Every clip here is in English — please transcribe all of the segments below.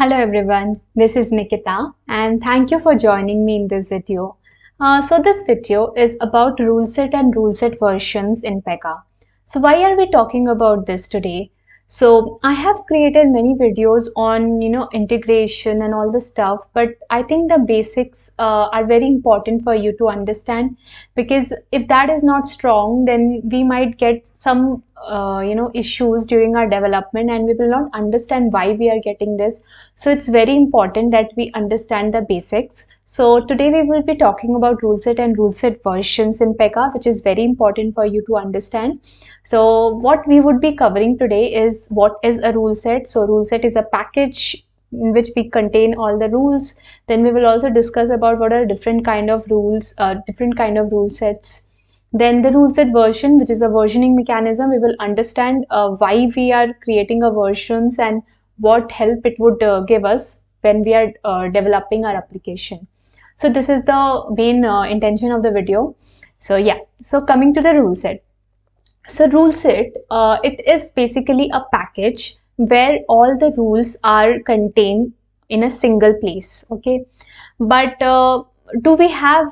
Hello everyone, this is Nikita and thank you for joining me in this video. So this video is about Ruleset and Ruleset versions in Pega. So why are we talking about this today? So I have created many videos on integration and all the stuff, but I think the basics are very important for you to understand, because if that is not strong, then we might get some issues during our development and we will not understand why we are getting this. So it's very important that we understand the basics. So today we will be talking about Ruleset and Ruleset versions in Pega, which is very important for you to understand. So what we would be covering today is what is a rule set. So rule set is a package in which we contain all the rules. Then we will also discuss about what are different kind of rules, different kind of rule sets. Then the rule set version, which is a versioning mechanism. We will understand why we are creating a versions and what help it would give us when we are developing our application. So this is the main intention of the video. So yeah, so coming to the rule set. So Ruleset, it is basically a package where all the rules are contained in a single place. Okay, but do we have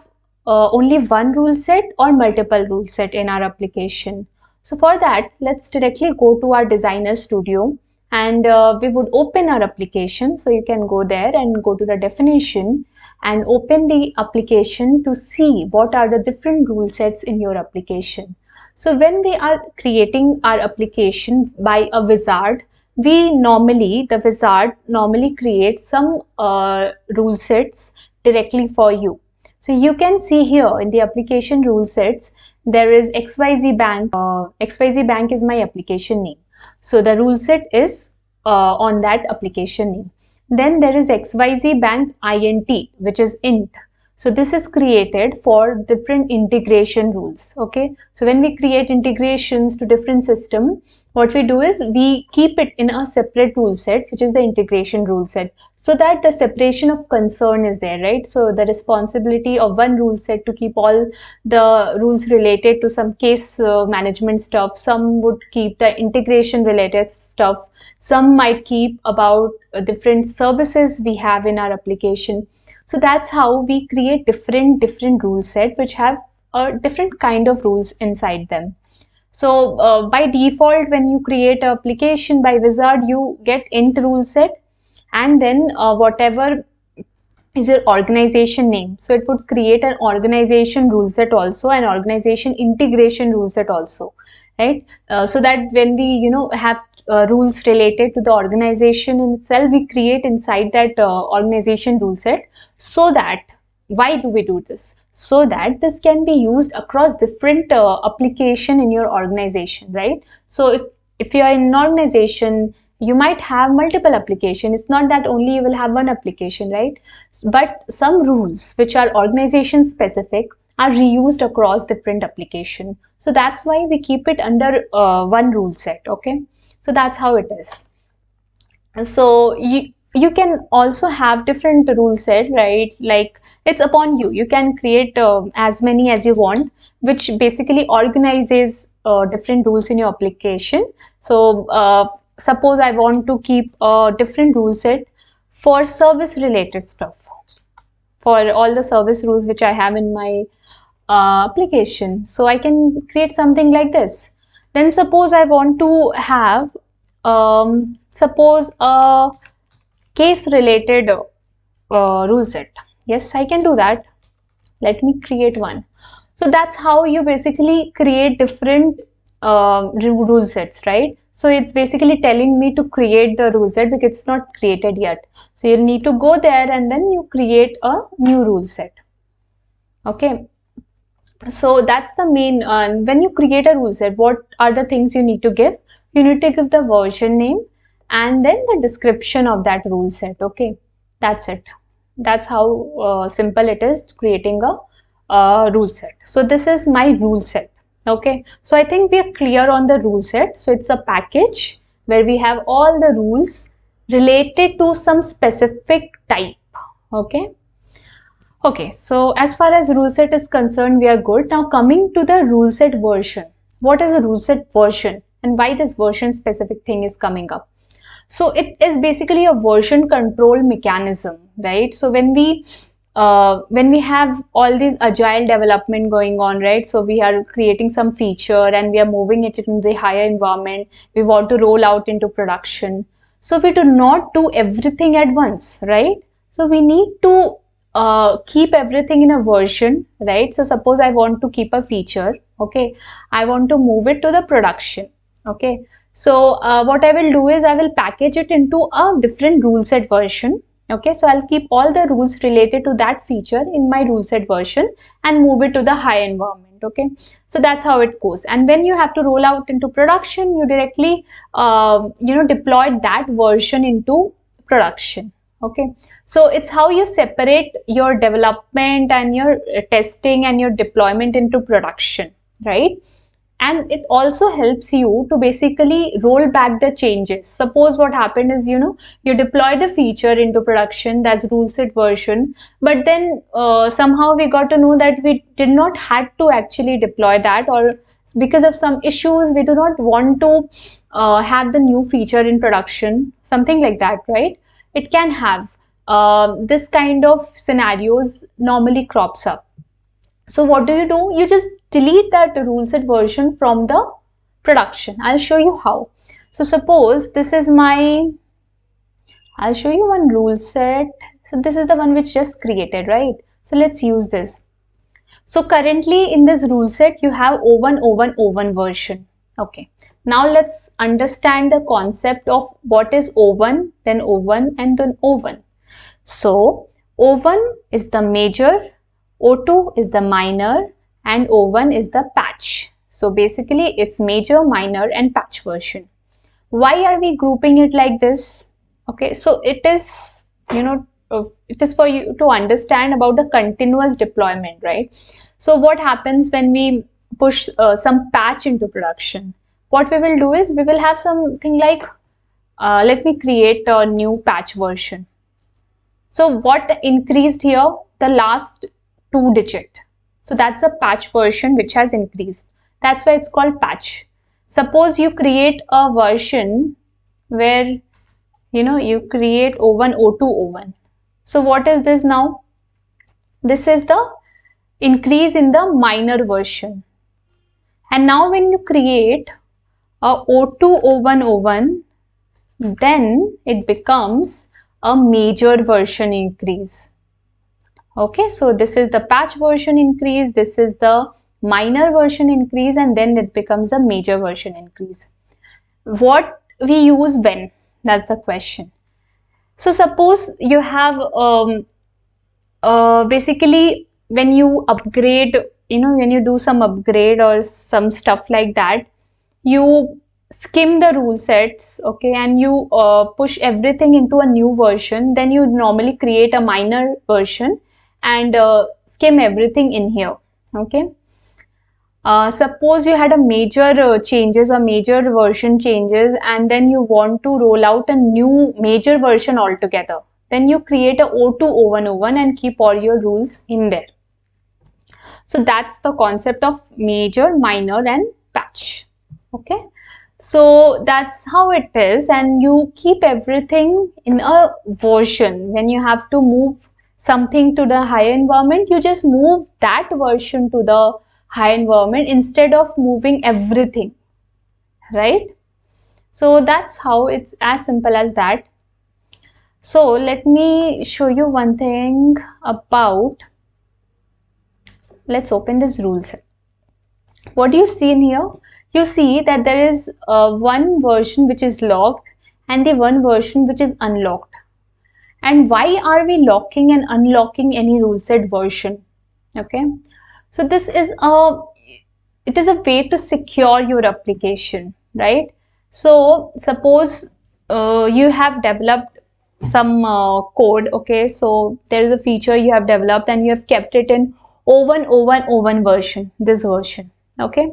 only one rule set or multiple rule set in our application? So for that, let's directly go to our Designer Studio and we would open our application. So you can go there and go to the definition and open the application to see what are the different rule sets in your application. So when we are creating our application by a wizard, the wizard normally creates some rule sets directly for you. So you can see here in the application rule sets, there is XYZ Bank. XYZ Bank is my application name. So the rule set is on that application name. Then there is XYZ Bank INT, which is int. So this is created for different integration rules. Okay, so when we create integrations to different system, what we do is we keep it in a separate rule set, which is the integration rule set, so that the separation of concern is there, right? So the responsibility of one rule set to keep all the rules related to some case management stuff. Some would keep the integration related stuff. Some might keep about different services we have in our application. So that's how we create different rule set which have a different kind of rules inside them. So by default, when you create an application by wizard, you get int rule set, and then whatever is your organization name. So it would create an organization rule set also, an organization integration rule set also, right? So that when we have rules related to the organization in itself, we create inside that organization rule set. So that, why do we do this? So that this can be used across different application in your organization, right? So if you are in an organization, you might have multiple applications. It's not that only you will have one application, right? But some rules which are organization specific are reused across different application. So that's why we keep it under one rule set. Okay, so that's how it is. And so you can also have different rule set, right? Like, it's upon you. You can create as many as you want, which basically organizes different rules in your application. So suppose I want to keep a different rule set for service related stuff, for all the service rules which I have in my application. So I can create something like this. Then suppose I want to have suppose a case related rule set. Yes, I can do that. Let me create one. So that's how you basically create different rule sets, right? So it's basically telling me to create the rule set because it's not created yet. So you'll need to go there and then you create a new rule set. Okay. So that's the main, when you create a rule set, what are the things you need to give? You need to give the version name and then the description of that rule set. Okay, that's it. That's how simple it is creating a rule set. So this is my rule set. Okay, so I think we are clear on the rule set. So it's a package where we have all the rules related to some specific type. Okay. Okay, so as far as rule set is concerned, we are good. Now coming to the rule set version. What is a rule set version and why this version specific thing is coming up? So it is basically a version control mechanism, right? So when we have all these agile development going on, right? So we are creating some feature and we are moving it into the higher environment. We want to roll out into production. So we do not do everything at once, right? So we need to keep everything in a version, right? So suppose I want to keep a feature, okay? I want to move it to the production, okay? So what I will do is I will package it into a different rule set version. Okay, so I'll keep all the rules related to that feature in my rule set version and move it to the high environment. Okay, so that's how it goes. And when you have to roll out into production, you directly deploy that version into production. Okay, so it's how you separate your development and your testing and your deployment into production, right? And it also helps you to basically roll back the changes. Suppose what happened is, you deploy the feature into production, that's rule set version, but then somehow we got to know that we did not had to actually deploy that, or because of some issues we do not want to have the new feature in production, something like that, right? It can have this kind of scenarios normally crops up. So what do? You just delete that rule set version from the production. I'll show you how. So suppose this is I'll show you one rule set. So this is the one which just created, right? So let's use this. So currently in this rule set, you have O1, O1, O1 version. Okay. Now let's understand the concept of what is O1, then O1, and then O1. So O1 is the major, O2 is the minor, and O1 is the patch. So basically it's major, minor, and patch version. Why are we grouping it like this? Okay, so it is, it is for you to understand about the continuous deployment, right? So what happens when we push some patch into production? What we will do is we will have something like, let me create a new patch version. So what increased here? The last 2 digit. So that's a patch version which has increased. That's why it's called patch. Suppose you create a version where you create O1, O2, O1. So what is this now? This is the increase in the minor version. And now when you create a O2, O1, O1, then it becomes a major version increase. Okay, so this is the patch version increase, this is the minor version increase, and then it becomes a major version increase. What we use when? That's the question. So suppose you have basically when you upgrade, when you do some upgrade or some stuff like that, you skim the rule sets, okay, and you push everything into a new version, then you normally create a minor version and skim everything in here, okay. Suppose you had a major changes or major version changes, and then you want to roll out a new major version altogether, then you create a O2, O1, O1 and keep all your rules in there. So that's the concept of major, minor, and patch, okay. So that's how it is, and you keep everything in a version. When you have to move something to the higher environment, you just move that version to the high environment instead of moving everything, right? So that's how it's as simple as that. So let me show you one thing about, let's open this rule set. What do you see in here? You see that there is one version which is locked and the one version which is unlocked. And why are we locking and unlocking any rule set version? Okay, so this is it is a way to secure your application, right? So suppose you have developed some code, okay, so there is a feature you have developed and you have kept it in O1, O1, O1 version, this version, okay.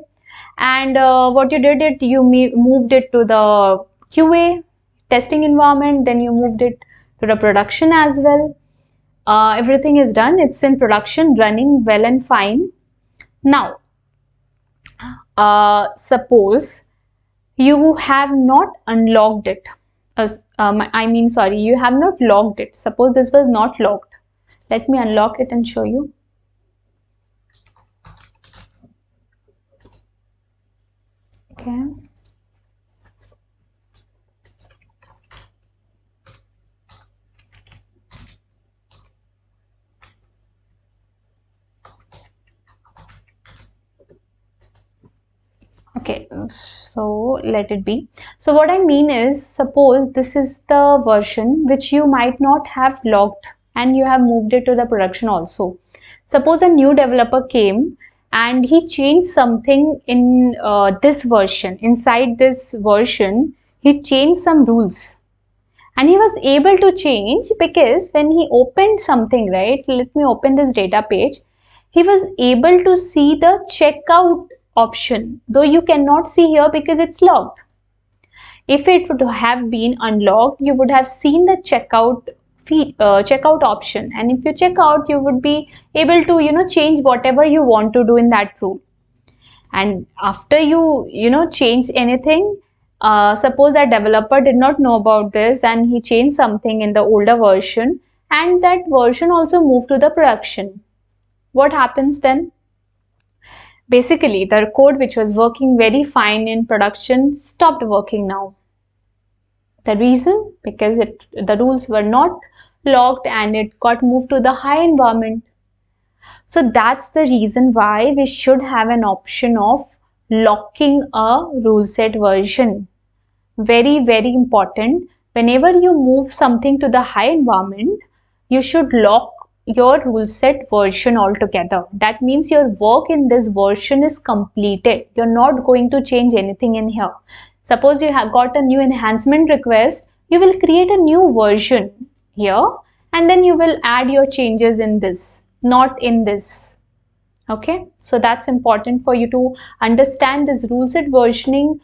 And what you did it, you moved it to the QA testing environment, then you moved it to the production as well. Everything is done, it's in production, running well and fine. Now suppose you have not unlocked it, sorry, you have not logged it. Suppose this was not logged. Let me unlock it and show you. Okay. Okay, so let it be. So what I mean is, suppose this is the version which you might not have logged and you have moved it to the production also. Suppose a new developer came and he changed something in this version. Inside this version, he changed some rules. And he was able to change because when he opened something, right? Let me open this data page. He was able to see the checkout option, though you cannot see here because it's locked. If it would have been unlocked, you would have seen the checkout option, and if you check out, you would be able to change whatever you want to do in that rule. And after you change anything, suppose that developer did not know about this and he changed something in the older version, and that version also moved to the production. What happens then? Basically, the code which was working very fine in production stopped working now. The reason? Because the rules were not locked and it got moved to the high environment. So that's the reason why we should have an option of locking a rule set version. Very, very important. Whenever you move something to the high environment, you should lock your rule set version altogether. That means your work in this version is completed. You're not going to change anything in here. Suppose you have got a new enhancement request, you will create a new version here and then you will add your changes in this, not in this. Okay, so that's important for you to understand this rule set versioning.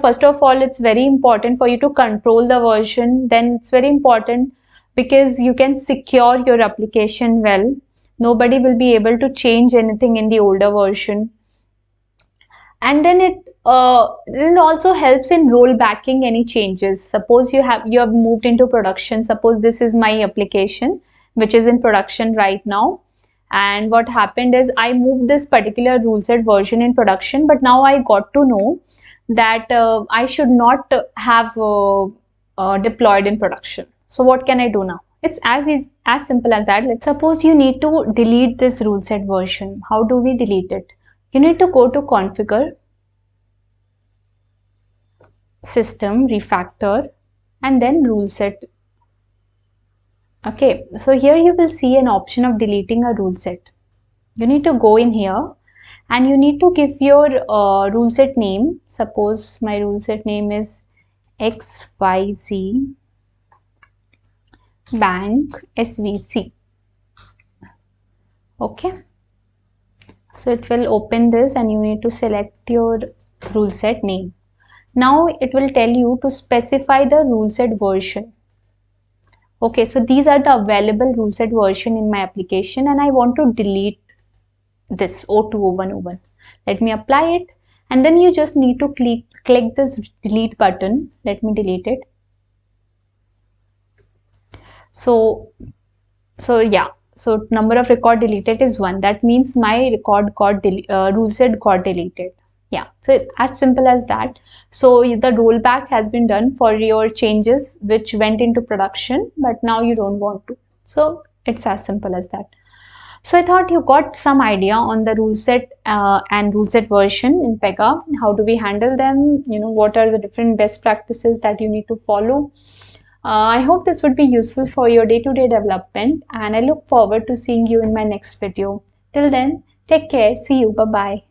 First of all, it's very important for you to control the version. Then it's very important because you can secure your application well. Nobody will be able to change anything in the older version. And then it also helps in rollbacking any changes. Suppose you have moved into production. Suppose this is my application which is in production right now. And what happened is I moved this particular rule set version in production, but now I got to know that I should not have deployed in production. So what can I do now? It's as simple as that. Let's suppose you need to delete this rule set version. How do we delete it? You need to go to configure, system, refactor, and then rule set. Okay, so here you will see an option of deleting a rule set. You need to go in here and you need to give your rule set name. Suppose my rule set name is XYZ Bank SVC. Okay, so it will open this and you need to select your rule set name. Now it will tell you to specify the rule set version. Okay, so these are the available rule set version in my application and I want to delete this 020101. Let me apply it and then you just need to click this delete button. Let me delete it. So yeah, so number of record deleted is 1. That means my record got rule set got deleted. Yeah, so it's as simple as that. So the rollback has been done for your changes which went into production, but now you don't want to. So it's as simple as that. So I thought you got some idea on the rule set and rule set version in Pega. How do we handle them? What are the different best practices that you need to follow? I hope this would be useful for your day-to-day development, and I look forward to seeing you in my next video. Till then, take care. See you. Bye-bye.